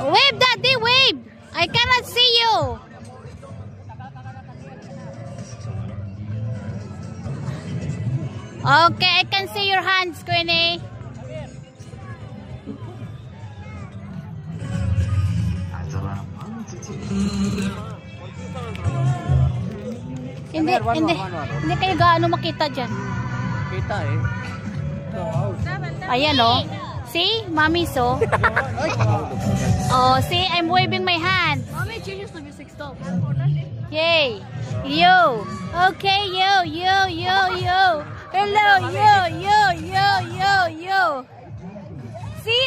Wave, Daddy, wave. I cannot see you. Okay, I can see your hands, Queenie. Hindi kayo gaano makita dyan. Kita eh. Ayan oh. See, mommy so. Oh, see, I'm waving my hand. Mommy changes the music stop. Yay. Yo. Okay, yo. Hello, yo. See,